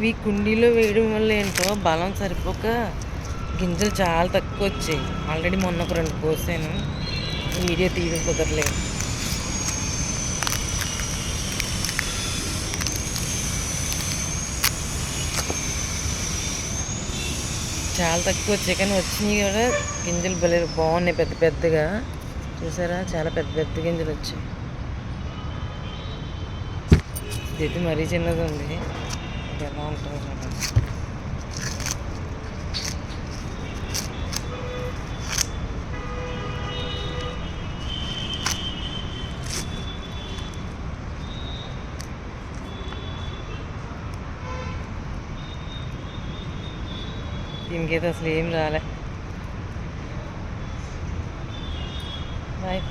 ఈ కుండీలో వేయడం వల్ల ఏంటో బలం సరిపోక గింజలు చాలా తక్కువ వచ్చాయి. ఆల్రెడీ మొన్న ఒక 2 కోసాను. వీడియో తీయడం కుదరలేదు. చాలా తక్కువ వచ్చాయి, కానీ వచ్చినాయి కూడా గింజలు భలే బాగున్నాయి, పెద్ద పెద్దగా. చూసారా, చాలా పెద్ద పెద్ద గింజలు వచ్చాయి. ఇది మరీ చిన్నది ఉంది. ఇది ఎలా ఉంటుందో చూడండి. దీనికైతే అసలు ఏం రాలే. బాయ్.